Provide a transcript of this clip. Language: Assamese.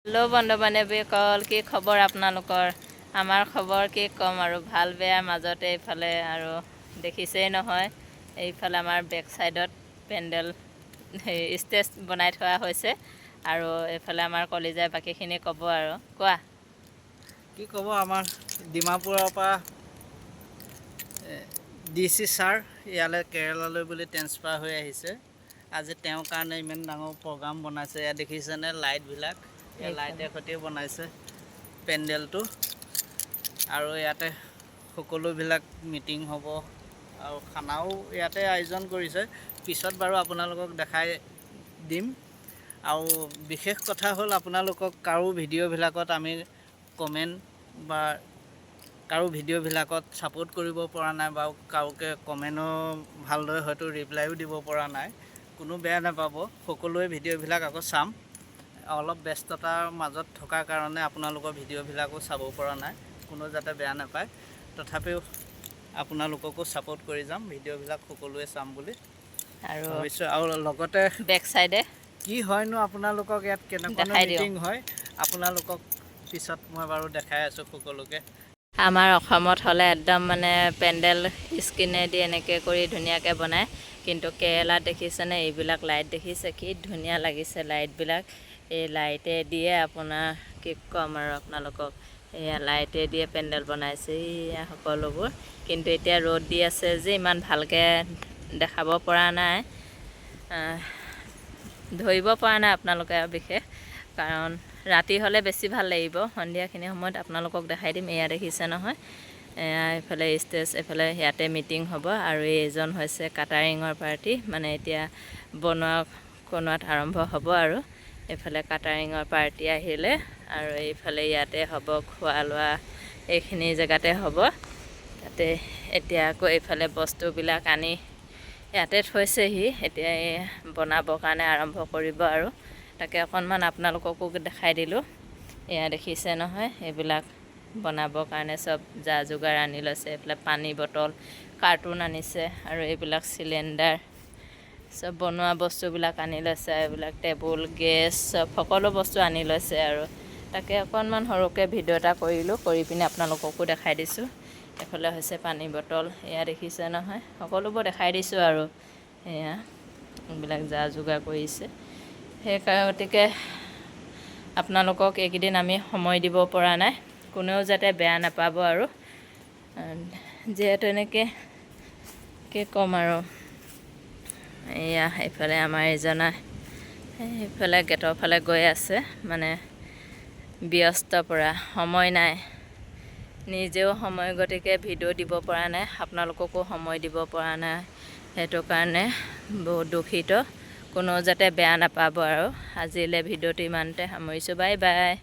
हेलो बंधु बान्धৱীসকল, কি খবৰ আপোনালোকৰ? আমাৰ খবৰ কি ক'ম আৰু ভাল বেয়া মাজতে এইফালে আৰু দেখিছেই নহয়, এইফালে আমাৰ বেক চাইডত পেণ্ডেল ষ্টেজ বনাই থোৱা হৈছে আৰু এইফালে আমাৰ কলিজাই বাকীখিনি ক'ব আৰু কোৱা। কি ক'ব, আমাৰ ডিমাপুৰৰ পৰা DC ছাৰ ইয়ালৈ কেৰেলালৈ বুলি ট্ৰেন্সফাৰ হৈ আহিছে। আজি তেওঁৰ কাৰণে ইমান ডাঙৰ প্ৰগ্ৰাম বনাইছে। ইয়াত দেখিছেনে লাইটবিলাক, এই লাইটৰ সৈতে বনাইছে পেণ্ডেলটো। আৰু ইয়াতে সকলোবিলাক মিটিং হ'ব আৰু খানাও ইয়াতে আয়োজন কৰিছে। পিছত বাৰু আপোনালোকক দেখাই দিম। আৰু বিশেষ কথা হ'ল, আপোনালোকক কাৰো ভিডিঅ'বিলাকত আমি কমেণ্ট বা কাৰো ভিডিঅ'বিলাকত ছাপোৰ্ট কৰিব পৰা নাই বা কাৰোকে কমেণ্টো ভালদৰে হয়তো ৰিপ্লাইও দিব পৰা নাই। কোনো বেয়া নাপাব, সকলোৱে ভিডিঅ'বিলাক আকৌ চাম। অলপ ব্যস্ততাৰ মাজত থকাৰ কাৰণে আপোনালোকৰ ভিডিঅ'বিলাকো চাব পৰা নাই, কোনো যাতে বেয়া নাপায়। তথাপিও আপোনালোককো ছাপোৰ্ট কৰি যাম, ভিডিঅ'বিলাক সকলোৱে চাম বুলি আৰু ভাবিছোঁ। আৰু লগতে বেক চাইডে কি হয়নো আপোনালোকক ইয়াত কেনেকুৱা মিটিং হয়, আপোনালোকক পিছত মই বাৰু দেখাই আছোঁ সকলোকে। আমাৰ অসমত হ'লে একদম মানে পেণ্ডেল স্কিনেদি এনেকৈ কৰি ধুনীয়াকৈ বনায়, কিন্তু কেৰেলাত দেখিছেনে এইবিলাক লাইট দেখিছে, কি ধুনীয়া লাগিছে লাইটবিলাক। এই লাইটে দিয়ে আপোনাৰ কি ক'ম আৰু আপোনালোকক, এয়া লাইটে দিয়ে পেণ্ডেল বনাইছে এয়া সকলোবোৰ। কিন্তু এতিয়া ৰ'দ দি আছে যে ইমান ভালকৈ দেখাব পৰা নাই, ধৰিব পৰা নাই আপোনালোকে আৰু বিশেষ, কাৰণ ৰাতি হ'লে বেছি ভাল লাগিব। সন্ধিয়াখিনি সময়ত আপোনালোকক দেখাই দিম। এয়া দেখিছে নহয়, এয়া এইফালে ষ্টেজ, এইফালে ইয়াতে মিটিং হ'ব। আৰু এইজন হৈছে কাটাৰিঙৰ পাৰ্টি, মানে এতিয়া বনোৱাত আৰম্ভ হ'ব আৰু এইফালে কাটাৰিঙৰ পাৰ্টি আহিলে। আৰু এইফালে ইয়াতে হ'ব খোৱা লোৱা, এইখিনি জেগাতে হ'ব। তাতে এতিয়া আকৌ এইফালে বস্তুবিলাক আনি ইয়াতে থৈছেহি, এতিয়া এই বনাবৰ কাৰণে আৰম্ভ কৰিব আৰু তাকে অকণমান আপোনালোককো দেখাই দিলোঁ। এয়া দেখিছে নহয়, এইবিলাক বনাবৰ কাৰণে চব যা যোগাৰ আনি লৈছে। এইফালে পানী বটল, কাৰ্টুন আনিছে আৰু এইবিলাক চিলিণ্ডাৰ, চব বনোৱা বস্তুবিলাক আনি লৈছে। এইবিলাক টেবুল, গেছ, চব সকলো বস্তু আনি লৈছে আৰু তাকে অকণমান সৰুকৈ ভিডিঅ' এটা কৰিলোঁ, কৰি পিনে আপোনালোককো দেখাই দিছোঁ। এইফালে হৈছে পানী বটল, এয়া দেখিছে নহয়, সকলোবোৰ দেখাই দিছোঁ আৰু এয়া এইবিলাক যা যোগাৰ কৰিছে। গতিকে আপোনালোকক এইকেইদিন আমি সময় দিব পৰা নাই, কোনেও যাতে বেয়া নাপাব আৰু যিহেতু এনেকৈ কি ক'ম আৰু। এয়া এইফালে আমাৰ এইজনা এইফালে গেটৰ ফালে গৈ আছে, মানে ব্যস্ত পৰা সময় নাই, নিজেও সময় গতিকে ভিডিঅ' দিব পৰা নাই, আপোনালোককো সময় দিব পৰা নাই। সেইটো কাৰণে বহুত দুখিত, কোনো যাতে বেয়া নাপাব আৰু। আজিলৈ ভিডিঅ'টো ইমানতে সামৰিছোঁ, বাই বাই।